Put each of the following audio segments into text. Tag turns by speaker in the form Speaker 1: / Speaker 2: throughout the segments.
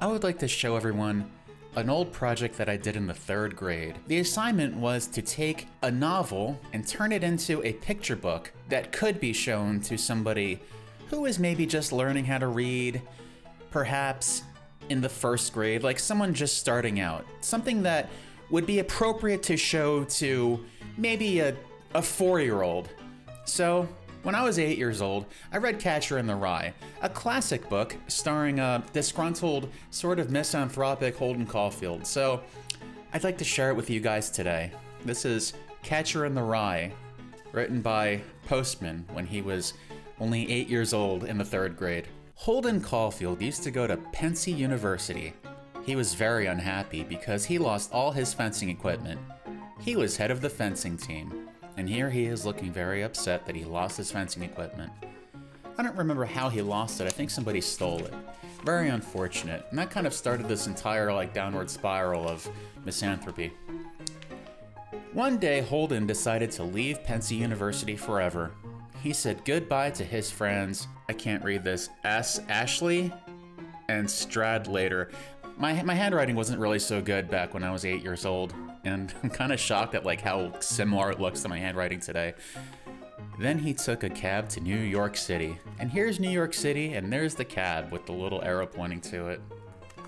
Speaker 1: I would like to show everyone an old project that I did in the 3rd grade. The assignment was to take a novel and turn it into a picture book that could be shown to somebody who is maybe just learning how to read, perhaps in the 1st grade, like someone just starting out. Something that would be appropriate to show to maybe a 4-year-old. So, when I was 8 years old, I read Catcher in the Rye, a classic book starring a disgruntled, sort of misanthropic Holden Caulfield. So, I'd like to share it with you guys today. This is Catcher in the Rye, written by Postman when he was only 8 years old in the 3rd grade. Holden Caulfield used to go to Pensy University. He was very unhappy because he lost all his fencing equipment. He was head of the fencing team. And here he is looking very upset that he lost his fencing equipment. I don't remember how he lost it. I think somebody stole it. Very unfortunate. And that kind of started this entire downward spiral of misanthropy. One day, Holden decided to leave Pensy University forever. He said goodbye to his friends, I can't read this, Ashley and Stradlater. My handwriting wasn't really so good back when I was 8 years old, and I'm kind of shocked at how similar it looks to my handwriting today. Then he took a cab to New York City, and here's New York City, and there's the cab with the little arrow pointing to it.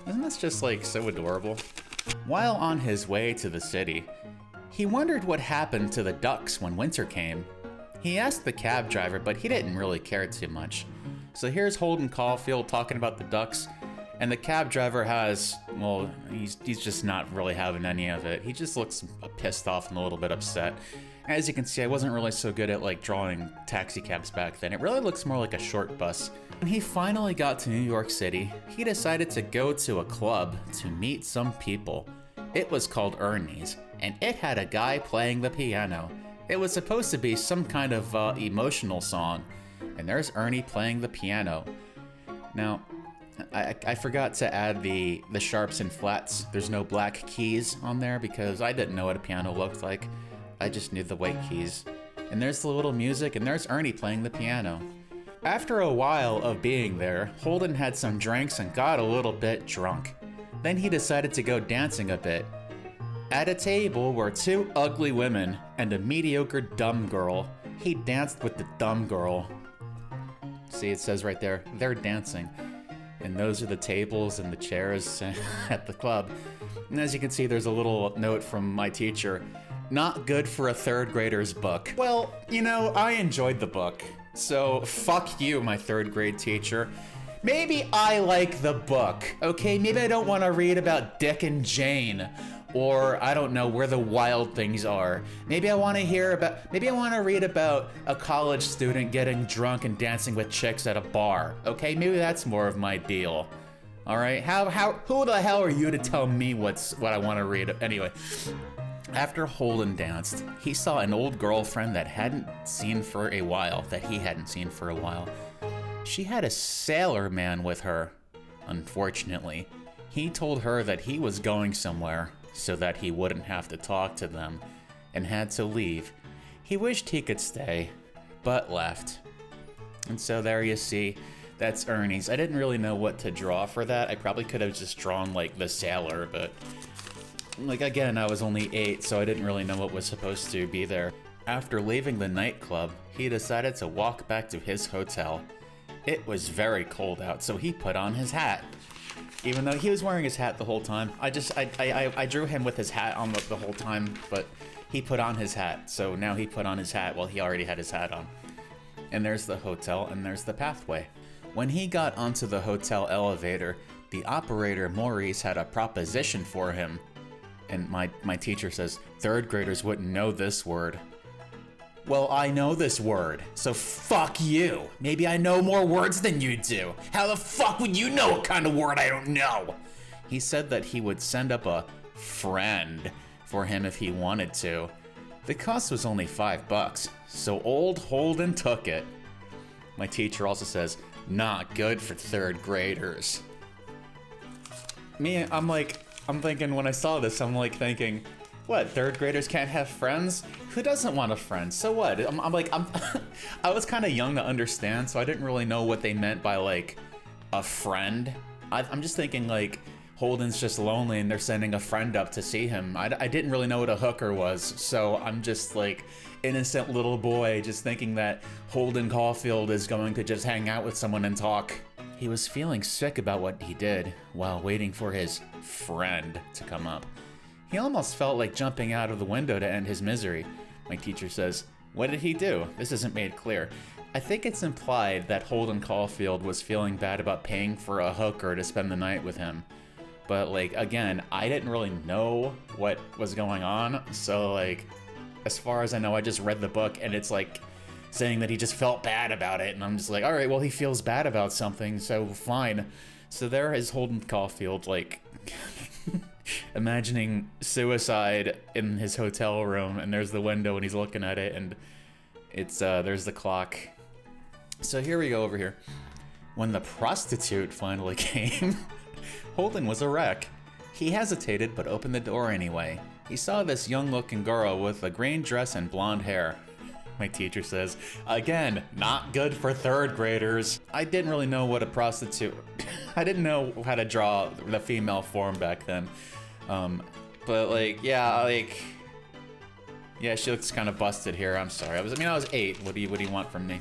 Speaker 1: Isn't this just so adorable? While on his way to the city, he wondered what happened to the ducks when winter came. He asked the cab driver, but he didn't really care too much. So here's Holden Caulfield talking about the ducks. And the cab driver he's just not really having any of it. He just looks pissed off and a little bit upset. As you can see, I wasn't really so good at drawing taxi cabs back then. It really looks more like a short bus. When he finally got to New York City, he decided to go to a club to meet some people. It was called Ernie's, and it had a guy playing the piano. It was supposed to be some kind of emotional song, and there's Ernie playing the piano. Now, I forgot to add the sharps and flats. There's no black keys on there because I didn't know what a piano looked like. I just knew the white keys. And there's the little music, and there's Ernie playing the piano. After a while of being there, Holden had some drinks and got a little bit drunk. Then he decided to go dancing a bit. At a table were 2 ugly women and a mediocre dumb girl. He danced with the dumb girl. See, it says right there, they're dancing. And those are the tables and the chairs at the club. And as you can see, there's a little note from my teacher. Not good for a 3rd grader's book. Well, I enjoyed the book. So fuck you, my 3rd grade teacher. Maybe I like the book, okay? Maybe I don't want to read about Dick and Jane. Or, I don't know, where the wild things are. Maybe I want to read about a college student getting drunk and dancing with chicks at a bar. Okay, maybe that's more of my deal. All right, who the hell are you to tell me what I want to read? Anyway, after Holden danced, he saw an old girlfriend that he hadn't seen for a while. She had a sailor man with her. Unfortunately, he told her that he was going somewhere, so that he wouldn't have to talk to them, and had to leave. He wished he could stay, but left. And so there you see, that's Ernie's. I didn't really know what to draw for that. I probably could have just drawn the sailor, but again, I was only 8, so I didn't really know what was supposed to be there. After leaving the nightclub, he decided to walk back to his hotel. It was very cold out, so he put on his hat. Even though he was wearing his hat the whole time. I drew him with his hat on the whole time, but he put on his hat. So now he put on his hat while he already had his hat on. And there's the hotel, and there's the pathway. When he got onto the hotel elevator, the operator, Maurice, had a proposition for him. And my teacher says, 3rd graders wouldn't know this word. Well, I know this word, so fuck you. Maybe I know more words than you do. How the fuck would you know what kind of word I don't know? He said that he would send up a friend for him if he wanted to. The cost was only $5, so old Holden took it. My teacher also says, not good for 3rd graders. I'm thinking when I saw this, thinking, what, 3rd graders can't have friends? Who doesn't want a friend? So what? I was kind of young to understand, so I didn't really know what they meant by a friend. I'm just thinking like Holden's just lonely and they're sending a friend up to see him. I didn't really know what a hooker was, so I'm just like innocent little boy just thinking that Holden Caulfield is going to just hang out with someone and talk. He was feeling sick about what he did while waiting for his friend to come up. He almost felt like jumping out of the window to end his misery. My teacher says, "What did he do?" This isn't made clear. I think it's implied that Holden Caulfield was feeling bad about paying for a hooker to spend the night with him. But like, again, I didn't really know what was going on. So like, as far as I know, I just read the book and it's like saying that he just felt bad about it. And I'm just like, all right, well, he feels bad about something, so fine. So there is Holden Caulfield, like, imagining suicide in his hotel room, and there's the window and he's looking at it, and it's, there's the clock. So here we go over here. When the prostitute finally came, Holden was a wreck. He hesitated but opened the door anyway. He saw this young-looking girl with a green dress and blonde hair. My teacher says, again, not good for third graders. I didn't really know what a prostitute... I didn't know how to draw the female form back then. But like, yeah, she looks kind of busted here. I'm sorry. I was 8. What do you want from me?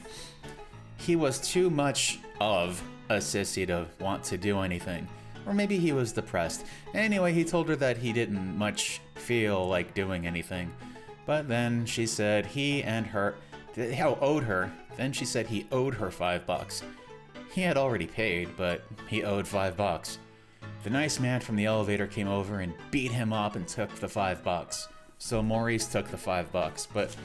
Speaker 1: He was too much of a sissy to want to do anything. Or maybe he was depressed. Anyway, he told her that he didn't much feel like doing anything. But then she said he owed her. Then she said he owed her $5. He had already paid, but he owed $5. The nice man from the elevator came over and beat him up and took the $5. So Maurice took the $5, but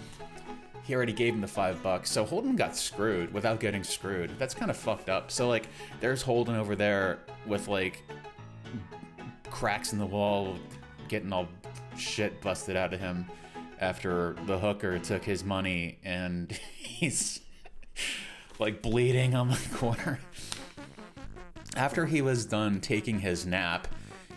Speaker 1: he already gave him the $5. So Holden got screwed without getting screwed. That's kind of fucked up. So like, there's Holden over there with like cracks in the wall, getting all shit busted out of him after the hooker took his money, and he's like bleeding on the corner. After he was done taking his nap,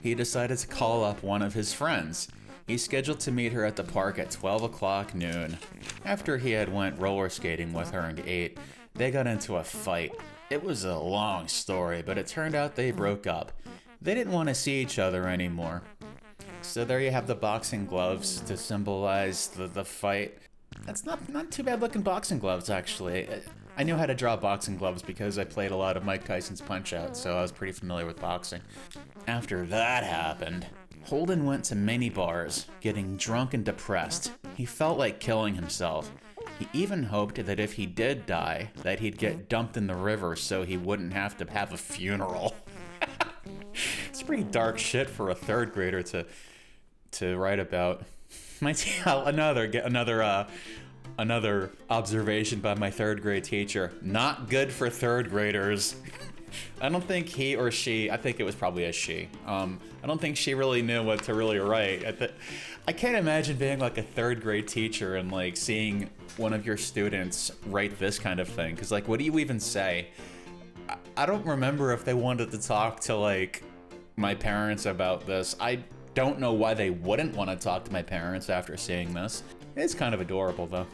Speaker 1: he decided to call up one of his friends. He scheduled to meet her at the park at 12 o'clock noon. After he had went roller skating with her and ate, they got into a fight. It was a long story, but it turned out they broke up. They didn't want to see each other anymore. So there you have the boxing gloves to symbolize the fight. That's not too bad looking boxing gloves, actually. I knew how to draw boxing gloves because I played a lot of Mike Tyson's Punch-Out, so I was pretty familiar with boxing. After that happened, Holden went to many bars, getting drunk and depressed. He felt like killing himself. He even hoped that if he did die, that he'd get dumped in the river so he wouldn't have to have a funeral. It's pretty dark shit for a third grader to write about. Another observation by my third grade teacher. Not good for third graders. I don't think he or she, I think it was probably a she. I don't think she really knew what to really write. I can't imagine being like a third grade teacher and like seeing one of your students write this kind of thing. Cause like, what do you even say? I don't remember if they wanted to talk to like my parents about this. I don't know why they wouldn't want to talk to my parents after seeing this. It's kind of adorable though.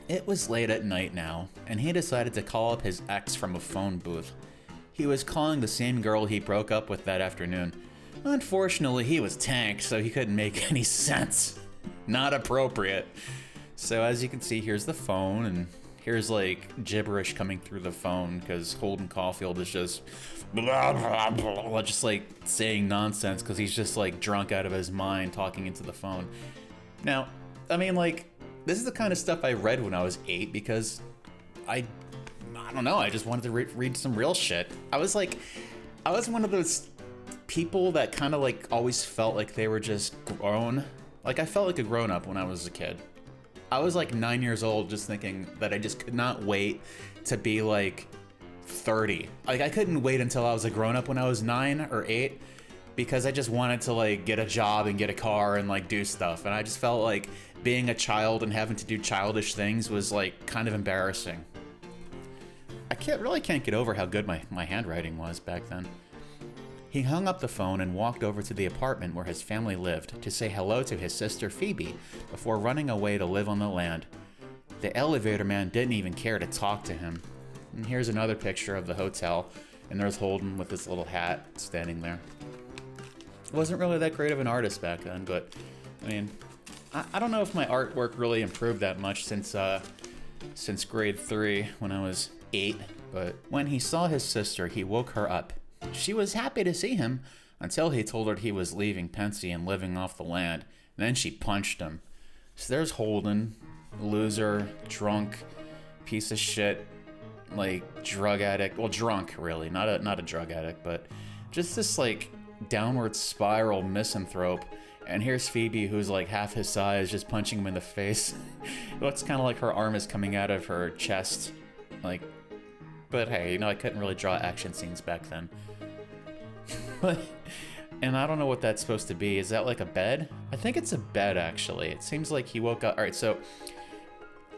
Speaker 1: It was late at night now, and he decided to call up his ex from a phone booth. He was calling the same girl he broke up with that afternoon. Unfortunately, he was tanked, so he couldn't make any sense. Not appropriate. So as you can see, here's the phone, and here's like gibberish coming through the phone because Holden Caulfield is just blah, blah, blah, just like saying nonsense because he's just like drunk out of his mind talking into the phone. Now, I mean, like, this is the kind of stuff I read when I was 8 because I don't know, I just wanted to read some real shit. I was one of those people that kind of like always felt like they were just grown. Like I felt like a grown up when I was a kid. I was like 9 years old just thinking that I just could not wait to be like 30. Like I couldn't wait until I was a grown up when I was 9 or 8 because I just wanted to like get a job and get a car and like do stuff. And I just felt like being a child and having to do childish things was like kind of embarrassing. I can't get over how good my handwriting was back then. He hung up the phone and walked over to the apartment where his family lived to say hello to his sister Phoebe before running away to live on the land. The elevator man didn't even care to talk to him. And here's another picture of the hotel. And there's Holden with his little hat standing there. Wasn't really that great of an artist back then, but I mean, I don't know if my artwork really improved that much since grade 3 when I was 8, but when he saw his sister, he woke her up. She was happy to see him until he told her he was leaving Pensy and living off the land. And then she punched him. So there's Holden, loser, drunk, piece of shit, like drug addict. Well, drunk really, not a drug addict, but just this like downward spiral misanthrope. And here's Phoebe, who's like half his size, just punching him in the face. It looks kind of like her arm is coming out of her chest. Like, but hey, you know, I couldn't really draw action scenes back then. And I don't know what that's supposed to be. Is that like a bed? I think it's a bed, actually. It seems like he woke up. All right, so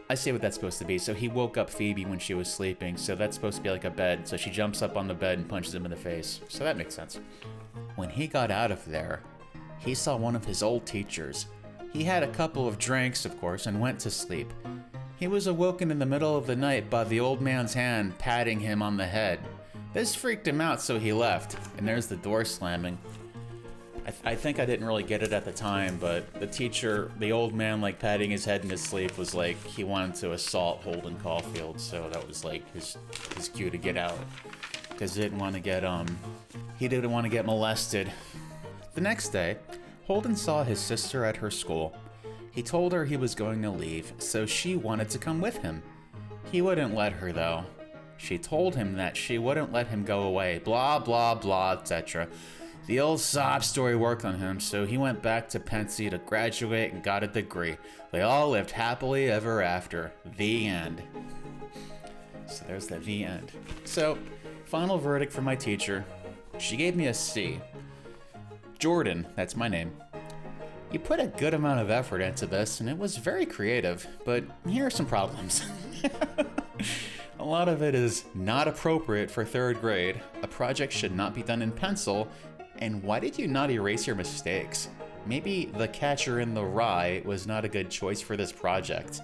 Speaker 1: I see what that's supposed to be. So he woke up Phoebe when she was sleeping. So that's supposed to be like a bed. So she jumps up on the bed and punches him in the face. So that makes sense. When he got out of there, he saw one of his old teachers. He had a couple of drinks, of course, and went to sleep. He was awoken in the middle of the night by the old man's hand patting him on the head. This freaked him out, so he left. And there's the door slamming. I think I didn't really get it at the time, but the teacher, the old man, like patting his head in his sleep was like he wanted to assault Holden Caulfield, so that was like his cue to get out, because he didn't want to get molested. The next day, Holden saw his sister at her school. He told her he was going to leave, so she wanted to come with him. He wouldn't let her though. She told him that she wouldn't let him go away, blah blah blah, etc. The old sob story worked on him, so he went back to Pensy to graduate and got a degree. They all lived happily ever after. The end. So there's the end. So, final verdict from my teacher. She gave me a C. Jordan, that's my name. You put a good amount of effort into this, and it was very creative, but here are some problems. A lot of it is not appropriate for 3rd grade. A project should not be done in pencil. And why did you not erase your mistakes? Maybe The Catcher in the Rye was not a good choice for this project.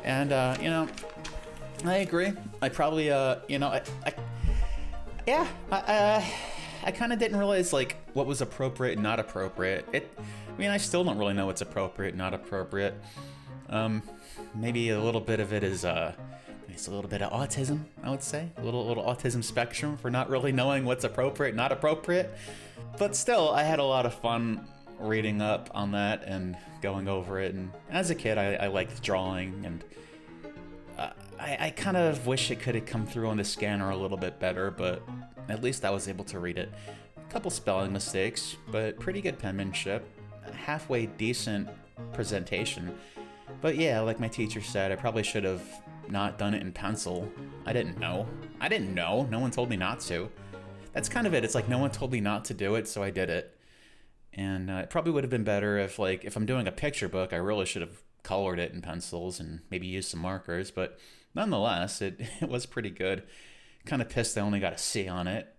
Speaker 1: And, you know, I agree. I probably, you know, I kind of didn't realize, like, what was appropriate and not appropriate. I mean, I still don't really know what's appropriate and not appropriate. Maybe a little bit of it is, it's a little bit of autism, I would say. A little autism spectrum for not really knowing what's appropriate, not appropriate. But still, I had a lot of fun reading up on that and going over it. And as a kid, I liked drawing, and I kind of wish it could have come through on the scanner a little bit better, but at least I was able to read it. A couple spelling mistakes, but pretty good penmanship. A halfway decent presentation. But yeah, like my teacher said, I probably should have not done it in pencil. I didn't know. No one told me not to. That's kind of it. It's like no one told me not to do it, so I did it. And it probably would have been better if, like, if I'm doing a picture book, I really should have colored it in pencils and maybe used some markers. But nonetheless, it was pretty good. Kind of pissed I only got a C on it.